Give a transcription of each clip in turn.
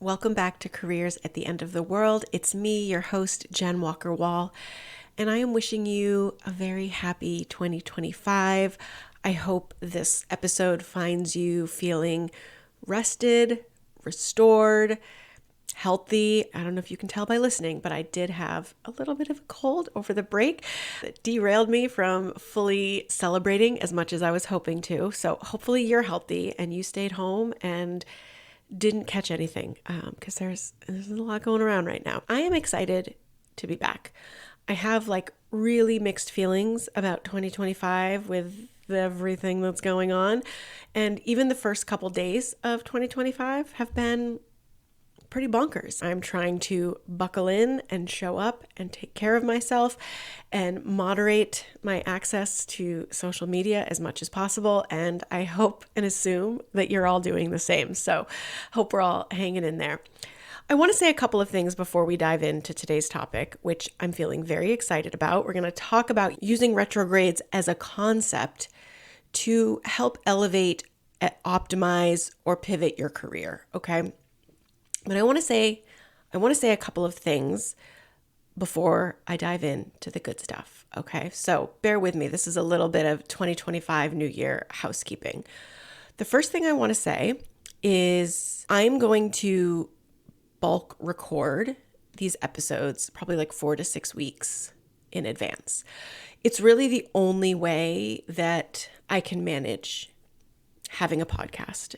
Welcome back to Careers at the End of the World. It's me, your host, Jenn Walker Wall, and I am wishing you a very happy 2025. I hope this episode finds you feeling rested, restored, healthy. I don't know if you can tell by listening, but I did have a little bit of a cold over the break that derailed me from fully celebrating as much as I was hoping to. So hopefully you're healthy and you stayed home and didn't catch anything because there's a lot going around right now. I am excited to be back. I have really mixed feelings about 2025 with everything that's going on. And even the first couple days of 2025 have been pretty bonkers. I'm trying to buckle in and show up and take care of myself and moderate my access to social media as much as possible. And I hope and assume that you're all doing the same. So hope we're all hanging in there. I want to say a couple of things before we dive into today's topic, which I'm feeling very excited about. We're going to talk about using retrogrades as a concept to help elevate, optimize, or pivot your career. Okay. But I want to say a couple of things before I dive into the good stuff. Okay. So bear with me. This is a little bit of 2025 New Year housekeeping. The first thing I want to say is I'm going to bulk record these episodes probably 4 to 6 weeks in advance. It's really the only way that I can manage having a podcast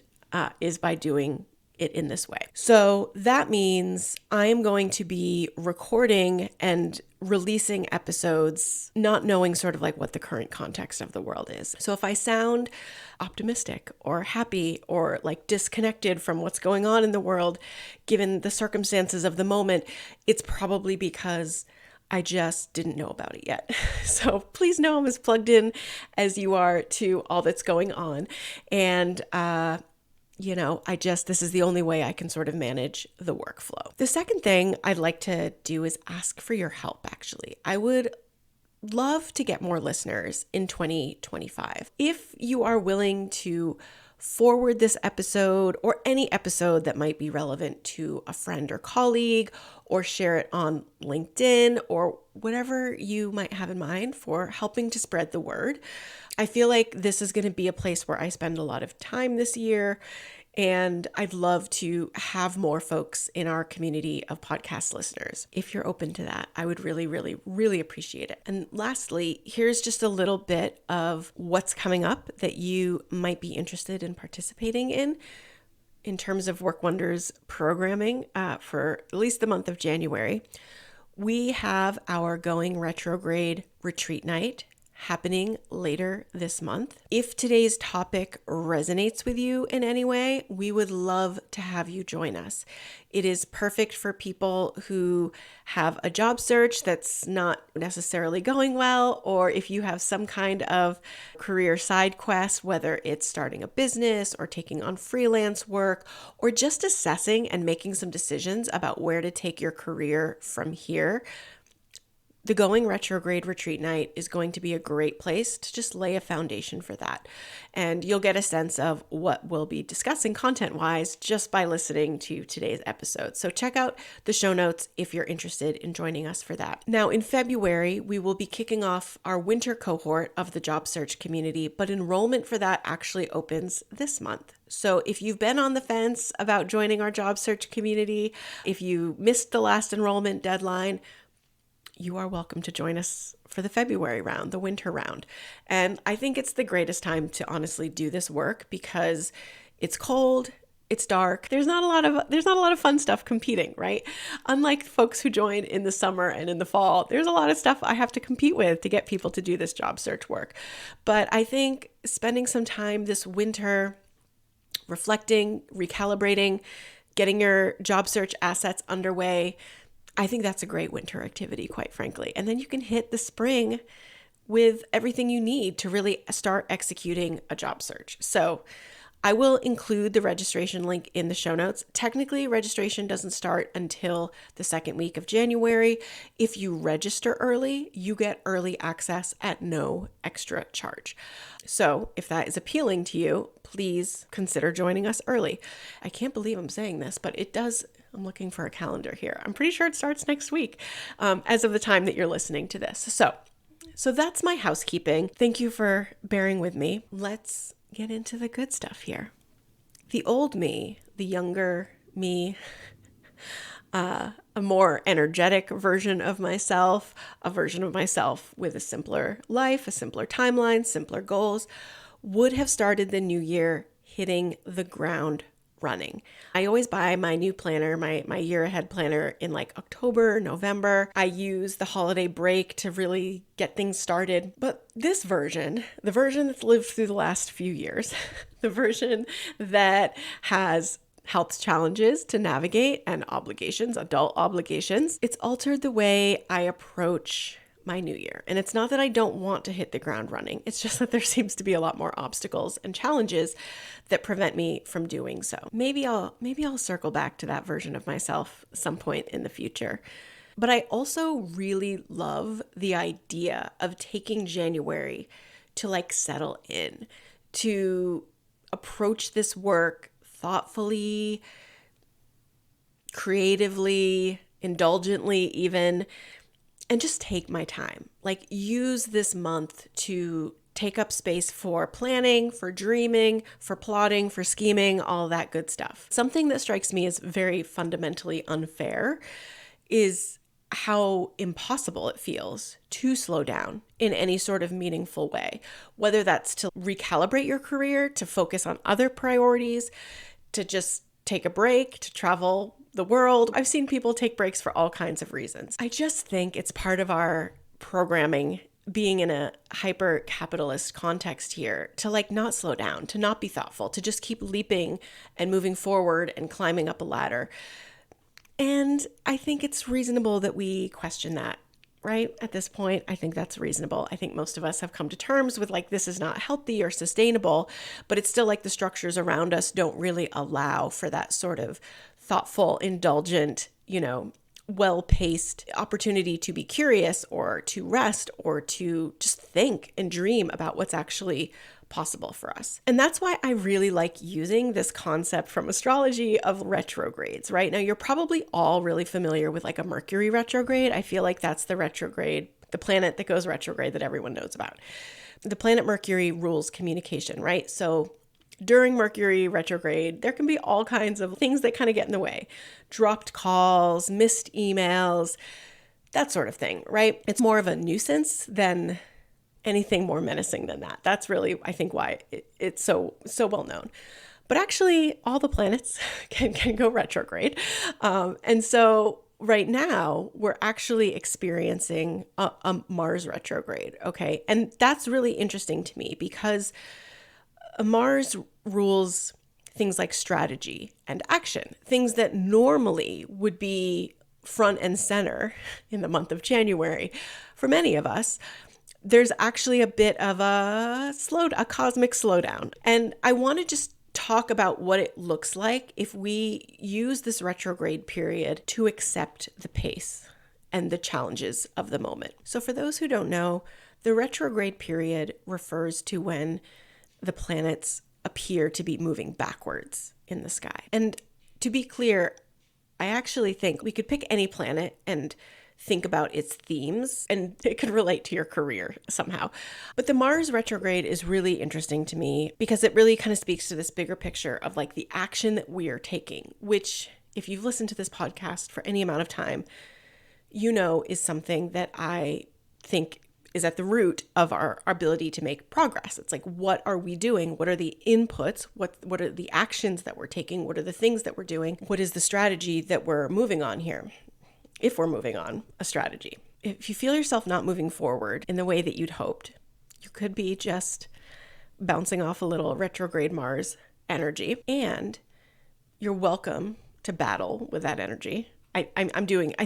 is by doing it in this way. So that means I'm going to be recording and releasing episodes, not knowing sort of what the current context of the world is. So if I sound optimistic or happy or disconnected from what's going on in the world, given the circumstances of the moment, it's probably because I just didn't know about it yet. So please know I'm as plugged in as you are to all that's going on. And, this is the only way I can sort of manage the workflow. The second thing I'd like to do is ask for your help, actually. I would love to get more listeners in 2025. If you are willing to forward this episode or any episode that might be relevant to a friend or colleague, or share it on LinkedIn or whatever you might have in mind for helping to spread the word. I feel like this is going to be a place where I spend a lot of time this year, and I'd love to have more folks in our community of podcast listeners. If you're open to that, I would really, really, really appreciate it. And lastly, here's just a little bit of what's coming up that you might be interested in participating in terms of Work Wonders programming for at least the month of January. We have our Going Retrograde Retreat Night happening later this month. If today's topic resonates with you in any way, we would love to have you join us. It is perfect for people who have a job search that's not necessarily going well, or if you have some kind of career side quest, whether it's starting a business or taking on freelance work, or just assessing and making some decisions about where to take your career from here. The Going Retrograde Retreat Night is going to be a great place to just lay a foundation for that. And you'll get a sense of what we'll be discussing content-wise just by listening to today's episode. So check out the show notes if you're interested in joining us for that. Now, in February, we will be kicking off our winter cohort of the job search community, but enrollment for that actually opens this month. So if you've been on the fence about joining our job search community, if you missed the last enrollment deadline, you are welcome to join us for the February round, the winter round. And I think it's the greatest time to honestly do this work because it's cold, it's dark. There's not a lot of fun stuff competing, right? Unlike folks who join in the summer and in the fall, there's a lot of stuff I have to compete with to get people to do this job search work. But I think spending some time this winter reflecting, recalibrating, getting your job search assets underway, I think that's a great winter activity, quite frankly. And then you can hit the spring with everything you need to really start executing a job search. So I will include the registration link in the show notes. Technically, registration doesn't start until the second week of January. If you register early, you get early access at no extra charge. So if that is appealing to you, please consider joining us early. I can't believe I'm saying this, but it does. I'm looking for a calendar here. I'm pretty sure it starts next week, as of the time that you're listening to this. So that's my housekeeping. Thank you for bearing with me. Let's get into the good stuff here. The old me, the younger me, a more energetic version of myself, a version of myself with a simpler life, a simpler timeline, simpler goals, would have started the new year hitting the ground running. I always buy my new planner, my year ahead planner in like October, November. I use the holiday break to really get things started. But this version, the version that's lived through the last few years, the version that has health challenges to navigate and obligations, adult obligations, it's altered the way I approach my new year. And it's not that I don't want to hit the ground running. It's just that there seems to be a lot more obstacles and challenges that prevent me from doing so. Maybe I'll circle back to that version of myself some point in the future. But I also really love the idea of taking January to like settle in, to approach this work thoughtfully, creatively, indulgently even, and just take my time. Like use this month to take up space for planning, for dreaming, for plotting, for scheming, all that good stuff. Something that strikes me as very fundamentally unfair is how impossible it feels to slow down in any sort of meaningful way, whether that's to recalibrate your career, to focus on other priorities, to just take a break, to travel the world. I've seen people take breaks for all kinds of reasons. I just think it's part of our programming, being in a hyper capitalist context here, to like not slow down, to not be thoughtful, to just keep leaping and moving forward and climbing up a ladder. And I think it's reasonable that we question that, right? At this point, I think that's reasonable. I think most of us have come to terms with like, this is not healthy or sustainable, but it's still like the structures around us don't really allow for that sort of thoughtful, indulgent, well-paced opportunity to be curious or to rest or to just think and dream about what's actually possible for us. And that's why I really like using this concept from astrology of retrogrades, right? Now, you're probably all really familiar with like a Mercury retrograde. I feel like that's the retrograde, the planet that goes retrograde that everyone knows about. The planet Mercury rules communication, right? So during Mercury retrograde, there can be all kinds of things that kind of get in the way. Dropped calls, missed emails, that sort of thing, right? It's more of a nuisance than anything more menacing than that. That's really, I think, why it's so well known. But actually, all the planets can go retrograde. And so right now, we're actually experiencing a Mars retrograde, okay? And that's really interesting to me because Mars rules things like strategy and action, things that normally would be front and center in the month of January for many of us. There's actually a bit of a cosmic slowdown. And I want to just talk about what it looks like if we use this retrograde period to accept the pace and the challenges of the moment. So for those who don't know, the retrograde period refers to when the planets appear to be moving backwards in the sky. And to be clear, I actually think we could pick any planet and think about its themes, and it could relate to your career somehow. But the Mars retrograde is really interesting to me because it really kind of speaks to this bigger picture of like the action that we are taking, which if you've listened to this podcast for any amount of time, is something that I think is at the root of our ability to make progress. It's like, what are we doing? What are the inputs? What are the actions that we're taking? What are the things that we're doing? What is the strategy that we're moving on here? If we're moving on a strategy. If you feel yourself not moving forward in the way that you'd hoped, you could be just bouncing off a little retrograde Mars energy, and you're welcome to battle with that energy. I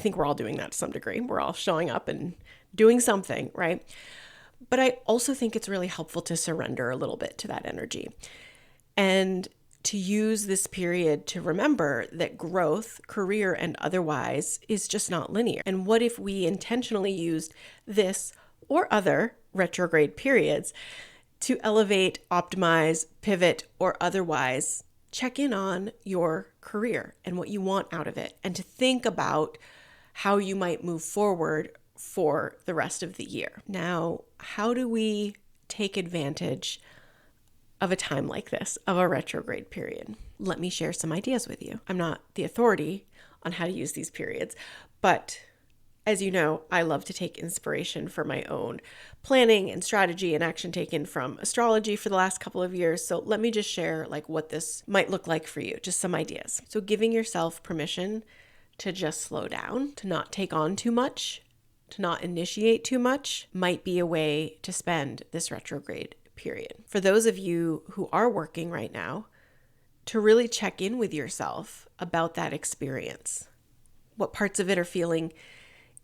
think we're all doing that to some degree. We're all showing up and doing something, right? But I also think it's really helpful to surrender a little bit to that energy and to use this period to remember that growth, career and otherwise, is just not linear. And what if we intentionally used this or other retrograde periods to elevate, optimize, pivot, or otherwise check in on your career and what you want out of it, and to think about how you might move forward for the rest of the year. Now, how do we take advantage of a time like this, of a retrograde period? Let me share some ideas with you. I'm not the authority on how to use these periods, but as you know, I love to take inspiration for my own planning and strategy and action taken from astrology for the last couple of years. So let me just share like what this might look like for you, just some ideas. So giving yourself permission to just slow down, to not take on too much, to not initiate too much, might be a way to spend this retrograde period. For those of you who are working right now, to really check in with yourself about that experience. What parts of it are feeling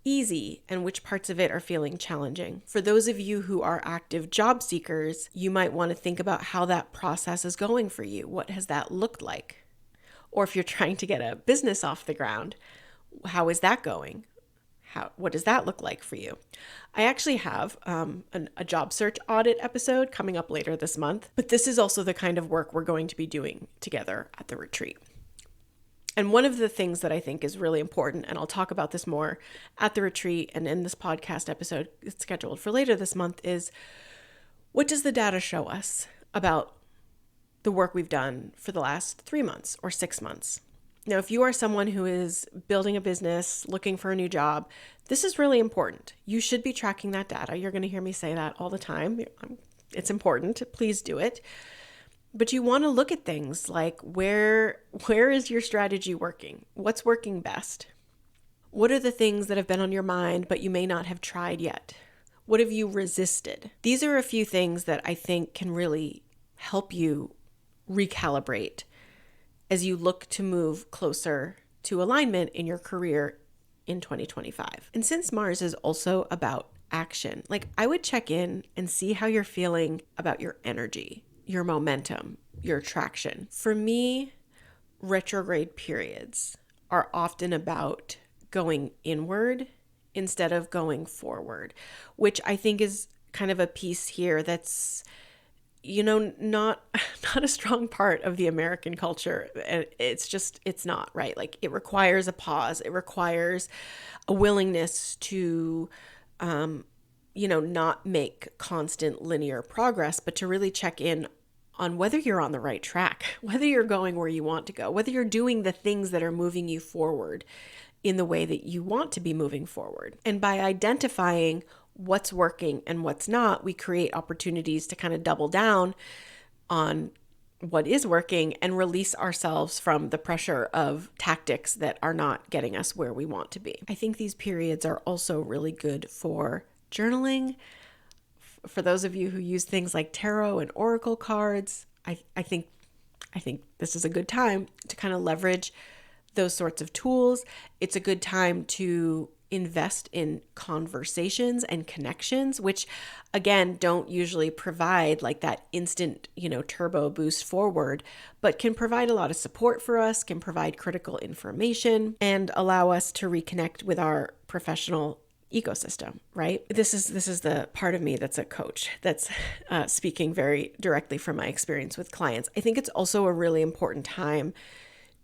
easy and which parts of it are feeling challenging. For those of you who are active job seekers, you might want to think about how that process is going for you. What has that looked like? Or if you're trying to get a business off the ground, how is that going? What does that look like for you? I actually have a job search audit episode coming up later this month, but this is also the kind of work we're going to be doing together at the retreat. And one of the things that I think is really important, and I'll talk about this more at the retreat and in this podcast episode it's scheduled for later this month, is what does the data show us about the work we've done for the last 3 months or 6 months? Now, if you are someone who is building a business, looking for a new job, this is really important. You should be tracking that data. You're going to hear me say that all the time. It's important. Please do it. But you want to look at things like where is your strategy working? What's working best? What are the things that have been on your mind but you may not have tried yet? What have you resisted? These are a few things that I think can really help you recalibrate as you look to move closer to alignment in your career in 2025. And since Mars is also about action, like I would check in and see how you're feeling about your energy, your momentum, your traction. For me, retrograde periods are often about going inward instead of going forward, which I think is kind of a piece here that's, not a strong part of the American culture. It's not, right? Like it requires a pause. It requires a willingness to, not make constant linear progress, but to really check in on whether you're on the right track, whether you're going where you want to go, whether you're doing the things that are moving you forward in the way that you want to be moving forward. And by identifying what's working and what's not, we create opportunities to kind of double down on what is working and release ourselves from the pressure of tactics that are not getting us where we want to be. I think these periods are also really good for journaling. For those of you who use things like tarot and oracle cards, I think this is a good time to kind of leverage those sorts of tools. It's a good time to invest in conversations and connections, which again, don't usually provide like that instant, turbo boost forward, but can provide a lot of support for us, can provide critical information, and allow us to reconnect with our professional ecosystem, right? This is the part of me that's a coach that's speaking very directly from my experience with clients. I think it's also a really important time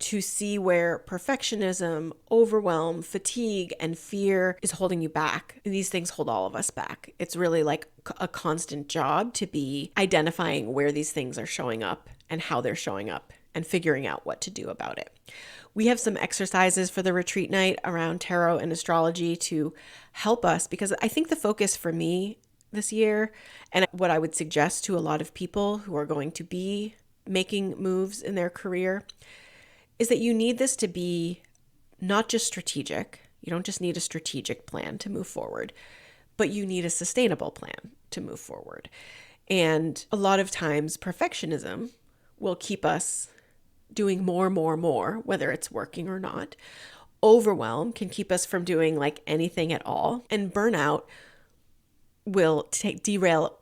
to see where perfectionism, overwhelm, fatigue, and fear is holding you back. These things hold all of us back. It's really like a constant job to be identifying where these things are showing up and how they're showing up and figuring out what to do about it. We have some exercises for the retreat night around tarot and astrology to help us, because I think the focus for me this year, and what I would suggest to a lot of people who are going to be making moves in their career, is that you need this to be not just strategic. You don't just need a strategic plan to move forward, but you need a sustainable plan to move forward. And a lot of times perfectionism will keep us doing more, whether it's working or not. Overwhelm can keep us from doing like anything at all. And burnout will derail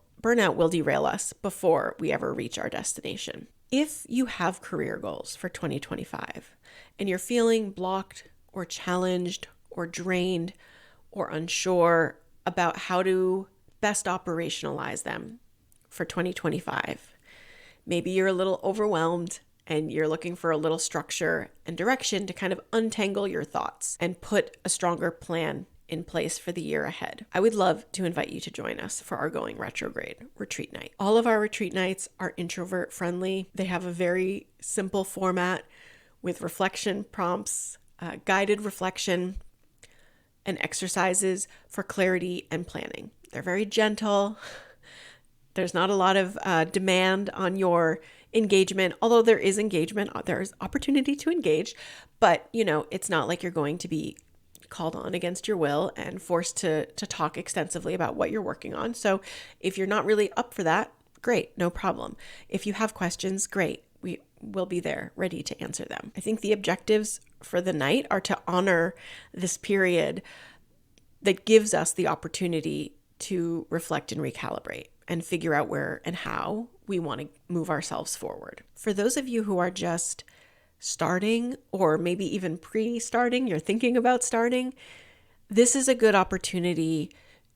us before we ever reach our destination. If you have career goals for 2025 and you're feeling blocked or challenged or drained or unsure about how to best operationalize them for 2025. Maybe you're a little overwhelmed and you're looking for a little structure and direction to kind of untangle your thoughts and put a stronger plan in place for the year ahead. I would love to invite you to join us for our Going Retrograde Retreat Night. All of our retreat nights are introvert friendly. They have a very simple format with reflection prompts, guided reflection, and exercises for clarity and planning. They're very gentle. There's not a lot of demand on your engagement, although there is engagement, there's opportunity to engage, but it's not like you're going to be called on against your will and forced to talk extensively about what you're working on. So if you're not really up for that, great, no problem. If you have questions, great. We will be there ready to answer them. I think the objectives for the night are to honor this period that gives us the opportunity to reflect and recalibrate and figure out where and how we want to move ourselves forward. For those of you who are just starting, or maybe even pre-starting, you're thinking about starting, this is a good opportunity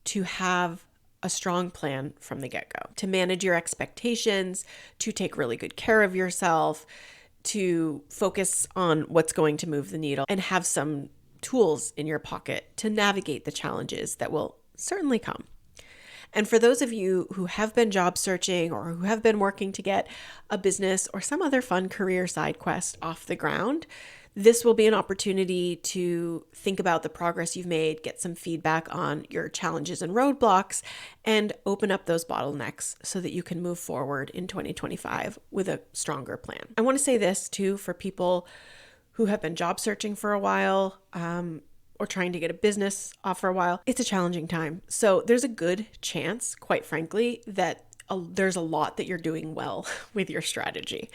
to have a strong plan from the get-go, to manage your expectations, to take really good care of yourself, to focus on what's going to move the needle, and have some tools in your pocket to navigate the challenges that will certainly come. And for those of you who have been job searching or who have been working to get a business or some other fun career side quest off the ground, this will be an opportunity to think about the progress you've made, get some feedback on your challenges and roadblocks, and open up those bottlenecks so that you can move forward in 2025 with a stronger plan. I want to say this too for people who have been job searching for a while, or trying to get a business off for a while. It's a challenging time. So there's a good chance, quite frankly, that there's a lot that you're doing well with your strategy.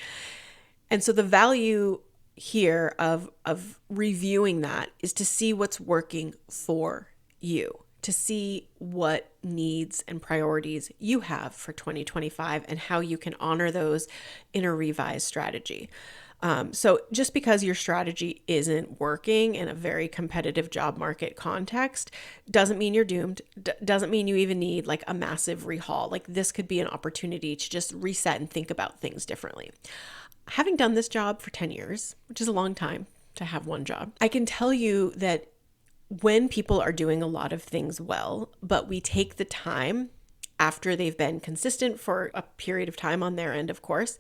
And so the value here of reviewing that is to see what's working for you, to see what needs and priorities you have for 2025 and how you can honor those in a revised strategy. So just because your strategy isn't working in a very competitive job market context doesn't mean you're doomed, doesn't mean you even need like a massive rehaul. Like this could be an opportunity to just reset and think about things differently. Having done this job for 10 years, which is a long time to have one job, I can tell you that when people are doing a lot of things well, but we take the time after they've been consistent for a period of time on their end, of course,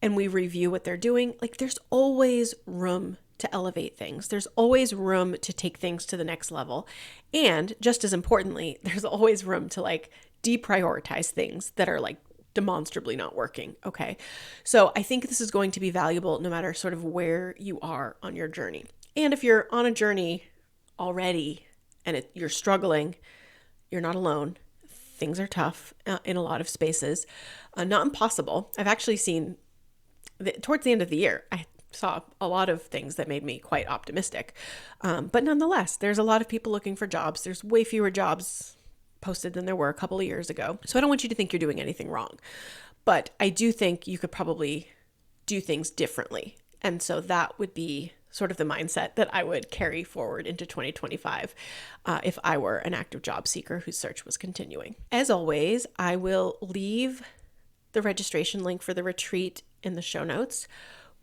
and we review what they're doing, like there's always room to elevate things. There's always room to take things to the next level. And just as importantly, there's always room to like deprioritize things that are like demonstrably not working. Okay. So I think this is going to be valuable no matter sort of where you are on your journey. And if you're on a journey already and you're struggling, you're not alone. Things are tough in a lot of spaces. Not impossible. I've actually seen towards the end of the year, I saw a lot of things that made me quite optimistic. But nonetheless, there's a lot of people looking for jobs. There's way fewer jobs posted than there were a couple of years ago. So I don't want you to think you're doing anything wrong. But I do think you could probably do things differently. And so that would be sort of the mindset that I would carry forward into 2025 if I were an active job seeker whose search was continuing. As always, I will leave the registration link for the retreat in the show notes.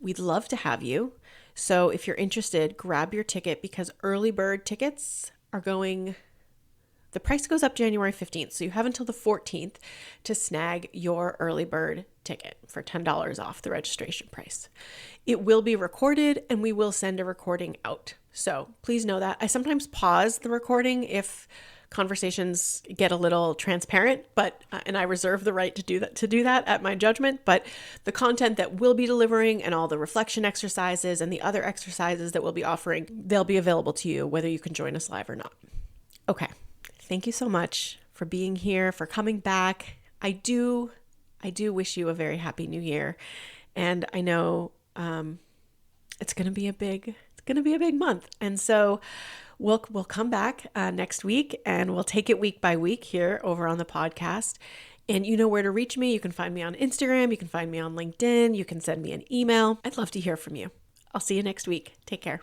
We'd love to have you. So if you're interested, grab your ticket because early bird tickets are the price goes up January 15th. So you have until the 14th to snag your early bird ticket for $10 off the registration price. It will be recorded and we will send a recording out. So please know that. I sometimes pause the recording if conversations get a little transparent, and I reserve the right to do that at my judgment, but the content that we'll be delivering and all the reflection exercises and the other exercises that we'll be offering, they'll be available to you whether you can join us live or not. Okay. Thank you so much for being here, for coming back. I do wish you a very happy new year. And I know it's going to be a big month. And so we'll come back next week and we'll take it week by week here over on the podcast. And you know where to reach me. You can find me on Instagram. You can find me on LinkedIn. You can send me an email. I'd love to hear from you. I'll see you next week. Take care.